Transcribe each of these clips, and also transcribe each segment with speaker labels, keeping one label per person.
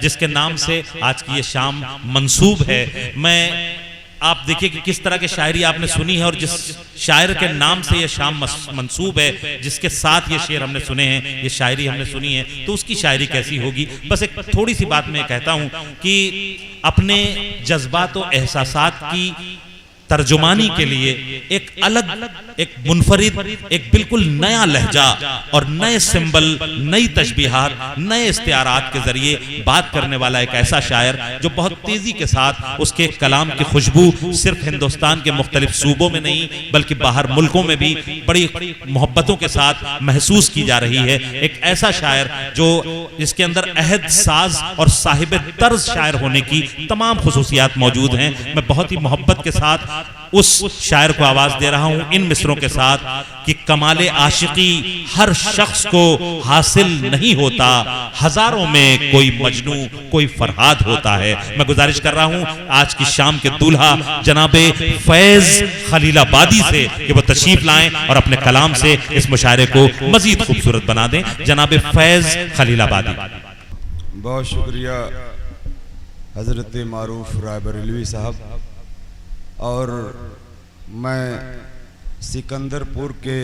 Speaker 1: जिसके नाम से आज की ये शाम मंसूब है। मैं आप देखिए कि किस तरह की शायरी आपने सुनी है, और जिस शायर के नाम से ये शाम मंसूब है, जिसके साथ ये शेर हमने सुने हैं, ये शायरी हमने सुनी है, तो उसकी शायरी कैसी होगी। बस एक थोड़ी सी बात मैं कहता हूं कि अपने जज्बात और एहसासात की तर्जुमानी के लिए एक अलग, एक मुनफरिद, एक बिल्कुल नया लहजा और नए सिंबल, नई तशबीहात, नए इस्तियारात के जरिए बात करने वाला एक ऐसा शायर जो बहुत तेजी के साथ उसके कलाम की खुशबू सिर्फ हिंदुस्तान के मुख्तलिफ सूबों में नहीं बल्कि बाहर मुल्कों में भी बड़ी मोहब्बतों के साथ महसूस की जा रही है। एक ऐसा शायर जो जिसके अंदर अहद साज और साहिब तर्ज शायर होने की तमाम खुसूसियात मौजूद हैं। मैं बहुत ही मोहब्बत के साथ उस शायर को आवाज दे रहा हूं इन मिसरों के साथ कि कमाले आशिकी हर शख्स को हासिल नहीं होता, हजारों में कोई मजनू कोई फरहाद होता है। मैं गुजारिश कर रहा हूं आज की शाम के दूल्हा जनाबे फैज खलीलाबादी से कि वो तशरीफ लाएं और अपने कलाम से इस मुशायरे को मजीद खूबसूरत बना दें। जनाबे फैज खलीलाबादी।
Speaker 2: बहुत शुक्रिया हजरत मारूफ राय बरेलवी साहब। और मैं सिकंदरपुर के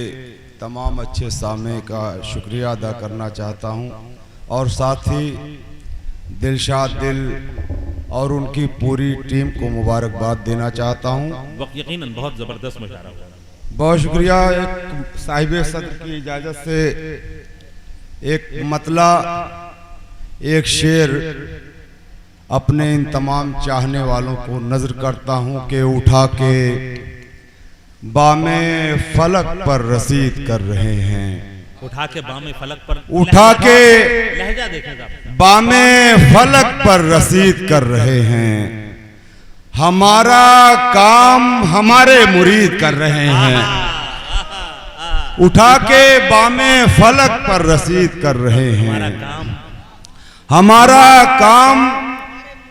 Speaker 2: तमाम अच्छे सामे का शुक्रिया अदा करना चाहता हूं, और साथ ही दिलशाद दिल और उनकी पूरी टीम को मुबारकबाद देना चाहता हूं।
Speaker 1: यकीनन बहुत ज़बरदस्त मुशायरा हुआ।
Speaker 2: बहुत शुक्रिया। एक साहिब सदर की इजाज़त से एक मतला, एक शेर अपने इन तमाम चाहने वालों को नजर करता हूं कि उठा के बामे फलक पर रसीद कर रहे हैं।
Speaker 1: उठा के बामे फलक पर,
Speaker 2: उठा के
Speaker 1: लहजा देखेगा,
Speaker 2: बामे फलक पर रसीद कर रहे हैं। हमारा काम हमारे मुरीद कर रहे हैं। उठा के बामे फलक पर रसीद कर रहे हैं। हमारा काम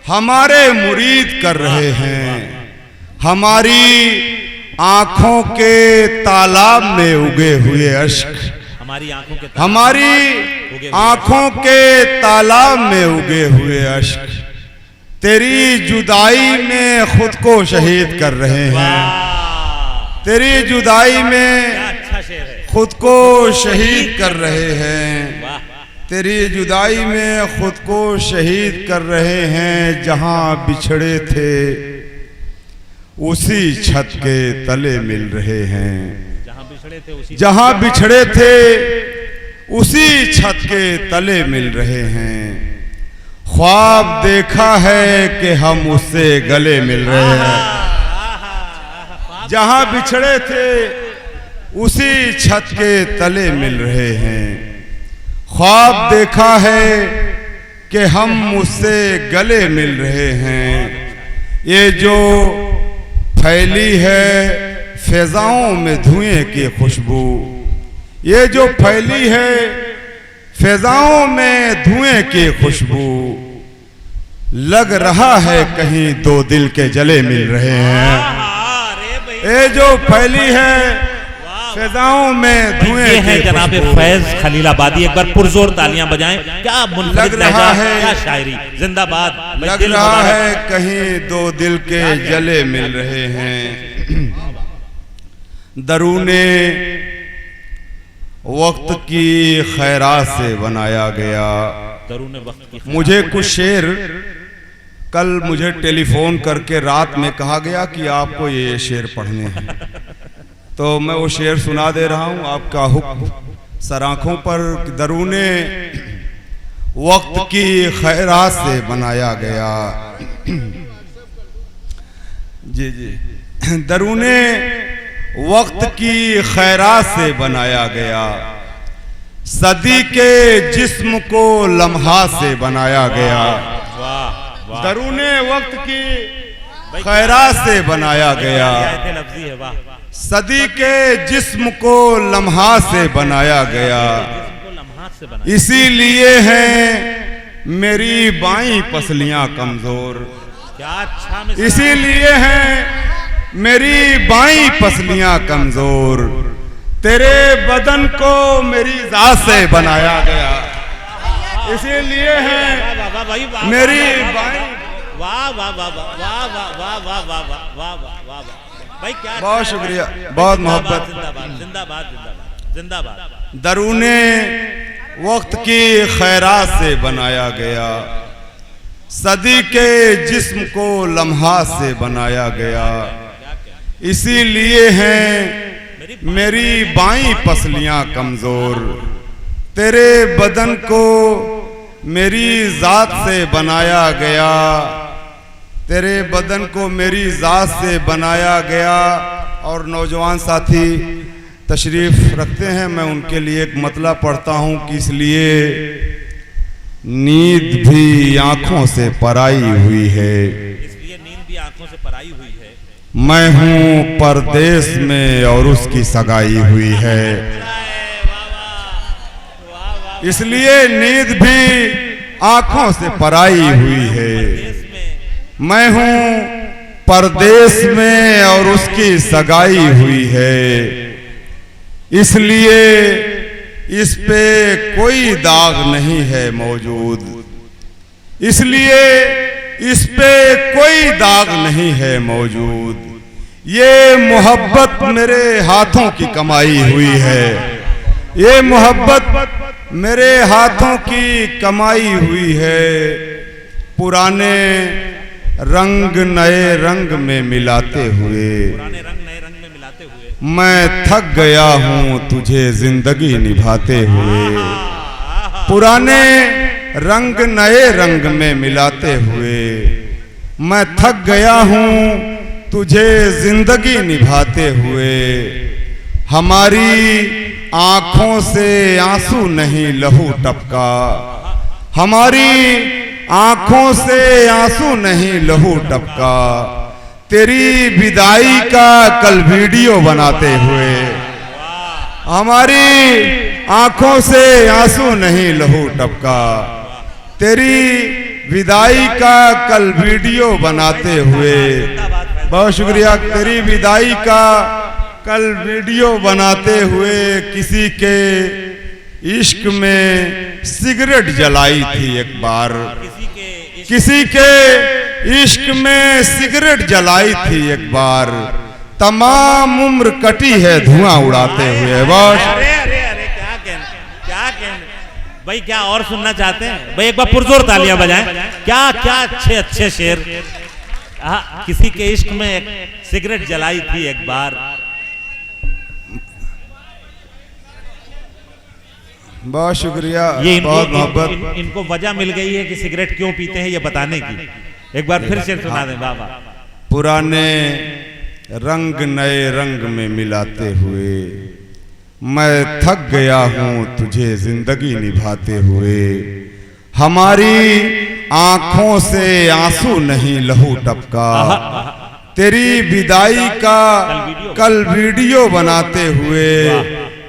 Speaker 2: हमारे मुरीद कर रहे हैं। हमारी आंखों के तालाब में उगे हुए अश्क,
Speaker 1: हमारी
Speaker 2: आंखों के तालाब में उगे हुए अश्क तेरी जुदाई में खुद को शहीद कर रहे हैं। तेरी जुदाई में खुद को शहीद कर रहे हैं। तेरी जुदाई में खुद को शहीद कर रहे हैं। जहां बिछड़े थे उसी छत के तले मिल रहे हैं। जहां बिछड़े थे उसी छत के तले मिल रहे हैं। ख्वाब देखा है कि हम उससे गले मिल रहे हैं। जहां बिछड़े थे उसी छत के तले मिल रहे हैं। ख्वाब देखा है कि हम उससे गले मिल रहे हैं। ये जो फैली है फिजाओं में धुएं की खुशबू, ये जो फैली है फिजाओं में धुएं की खुशबू, लग रहा है कहीं दो दिल के जले मिल रहे हैं। ये जो फैली है फिजाओं में धुएं
Speaker 1: हैं जनाब फैज खलीलाबादी। एक बार पुरजोर तालियां बजाएं। क्या मुनफरिद लहजा है, क्या शायरी, जिंदाबाद।
Speaker 2: लग रहा है कहीं दो दिल के जले मिल रहे हैं। दरूने वक्त की खैरात से बनाया गया। मुझे कुछ शेर कल मुझे टेलीफोन करके रात में कहा गया कि आपको ये शेर पढ़ने हैं, तो मैं वो शेर सुना दे रहा हूं आपका हुक्म सराखों पर। दरूने वक्त की खैरात से बनाया गया। जी जी, दरूने वक्त की खैरात से बनाया गया। सदी के जिस्म को लम्हा से बनाया गया। दरूने वक्त की खैरात से बनाया गया। सदी के जिस्म को लम्हा से बनाया गया। इसीलिए हैं मेरी बाईं पसलियां कमजोर। इसीलिए हैं मेरी बाईं पसलियां कमजोर। तेरे बदन को मेरी जात से बनाया गया। इसीलिए है
Speaker 1: वाह वाह भाई, वाह
Speaker 2: मेरी
Speaker 1: वाह
Speaker 2: बाई।
Speaker 1: वाह वाह वाह वाह वाह वाह वाह वाह वाह वाह वाह वाह भाई, क्या
Speaker 2: बहुत शुक्रिया, बहुत मोहब्बत।
Speaker 1: जिंदाबाद जिंदाबाद जिंदाबाद जिंदाबाद।
Speaker 2: दरूने वक्त की खैरात से बनाया गया, सदी के जिस्म को लम्हा से बनाया गया। इसीलिए हैं मेरी बाईं पसलियां कमजोर, तेरे बदन को मेरी जात से बनाया गया, तेरे बदन को मेरी जात से बनाया गया। और नौजवान साथी तशरीफ रखते हैं, मैं उनके लिए एक मतला पढ़ता हूं कि इसलिए नींद भी आंखों से पराई हुई है,
Speaker 1: इसलिए नींद भी आंखों से पराई हुई है।
Speaker 2: मैं हूं परदेश में और उसकी सगाई हुई है, इसलिए नींद भी आंखों से पराई हुई है। मैं हूं परदेश में और उसकी सगाई हुई है, इसलिए इस पे कोई दाग नहीं है मौजूद, इसलिए इस पे कोई दाग नहीं है मौजूद। ये मोहब्बत मेरे हाथों की कमाई हुई है, ये मोहब्बत मेरे हाथों की कमाई हुई है। पुराने रंग नए रंग में मिलाते हुए,
Speaker 1: पुराने रंग नए रंग में मिलाते हुए
Speaker 2: मैं थक गया हूं तुझे जिंदगी निभाते हुए। पुराने रंग नए रंग में मिलाते हुए मैं थक गया हूं तुझे जिंदगी निभाते हुए। हमारी आंखों से आंसू नहीं लहू टपका, हमारी आंखों से आंसू नहीं लहू टपका। तेरी विदाई का कल वीडियो बनाते हुए, हमारी आंखों से आंसू नहीं लहू टपका। तेरी विदाई का कल वीडियो बनाते हुए, बहुत शुक्रिया। तेरी विदाई का कल वीडियो बनाते हुए किसी के इश्क में सिगरेट जलाई थी एक बार, किसी के इश्क में सिगरेट जलाई थी एक बार। तमाम उम्र कटी है धुआं उड़ाते हुए। बस
Speaker 1: अरे अरे अरे क्या कहने भाई, क्या और सुनना चाहते हैं भाई? एक बार पुरजोर तालियां बजाएं। क्या क्या अच्छे अच्छे शेर। किसी के इश्क में सिगरेट जलाई थी एक बार।
Speaker 2: बहुत शुक्रिया,
Speaker 1: ये
Speaker 2: बहुत मोहब्बत।
Speaker 1: इनको वजह मिल गई है कि सिगरेट क्यों पीते हैं ये बताने की। एक बार फिर शेर सुना दें बाबा।
Speaker 2: पुराने रंग नए रंग में मिलाते हुए मैं थक गया हूं तुझे जिंदगी निभाते हुए। हमारी आंखों से आंसू नहीं लहू टपका। तेरी विदाई का कल वीडियो बनाते हुए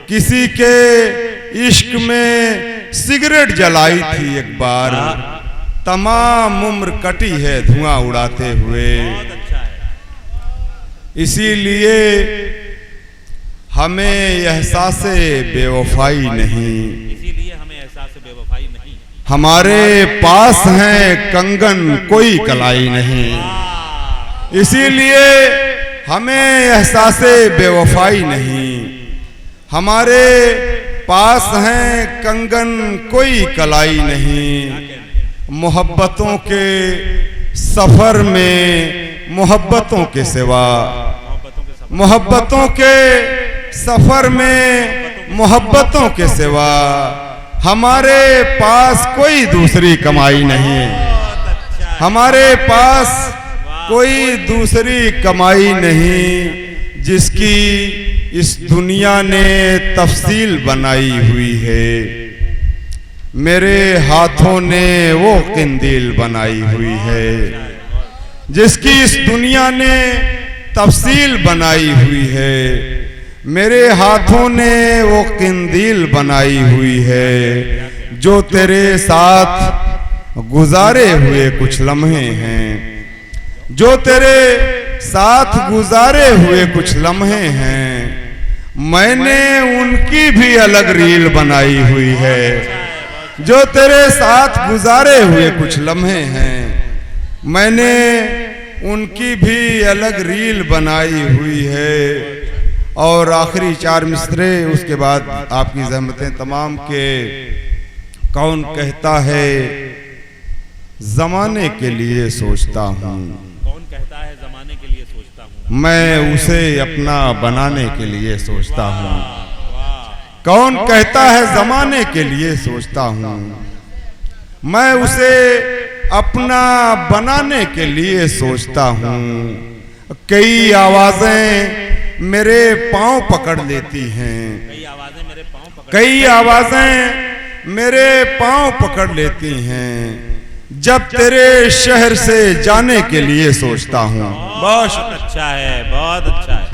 Speaker 2: किसी के इश्क में सिगरेट जलाई थी एक बार। तमाम उम्र कटी है धुआं उड़ाते हुए। इसीलिए हमें एहसासे बेवफाई नहीं,
Speaker 1: इसीलिए हमें एहसास बेवफाई नहीं।
Speaker 2: हमारे पास है कंगन कोई कलाई नहीं, इसीलिए हमें एहसासे बेवफाई नहीं। हमारे पास है कंगन कोई कलाई नहीं। मोहब्बतों के सफर में मोहब्बतों के सिवा, मोहब्बतों के सफर में मोहब्बतों के सिवा हमारे पास कोई दूसरी कमाई नहीं। हमारे पास कोई दूसरी कमाई नहीं जिसकी इस दुनिया ने तफसील बनाई हुई है। मेरे हाथों ने वो किंदील बनाई हुई है जिसकी इस दुनिया ने तफसील बनाई हुई है। मेरे हाथों ने वो किंदील बनाई हुई है जो तेरे साथ गुजारे हुए कुछ लम्हे हैं, जो तेरे साथ गुजारे हुए कुछ लम्हे हैं। मैंने उनकी भी अलग रील बनाई हुई है, जो तेरे साथ गुजारे हुए कुछ लम्हे हैं, मैंने उनकी भी अलग रील बनाई हुई है। और आखिरी 4 मिसरे, उसके बाद आपकी ज़हमतें तमाम के कौन कहता है ज़माने के लिए सोचता हूँ,
Speaker 1: कौन कहता है ज़माने के लिए सोचता हूँ,
Speaker 2: मैं उसे अपना बनाने के लिए सोचता हूँ। कौन कहता है ज़माने के लिए सोचता हूँ, मैं उसे अपना बनाने के लिए सोचता हूँ। कई आवाज़ें मेरे पाँव पकड़ लेती हैं,
Speaker 1: कई आवाज़ें मेरे पाँव पकड़,
Speaker 2: कई आवाज़ें मेरे पाँव पकड़ लेती हैं, जब तेरे शहर से जाने के लिए सोचता हूँ।
Speaker 1: बहुत अच्छा है, बहुत अच्छा है।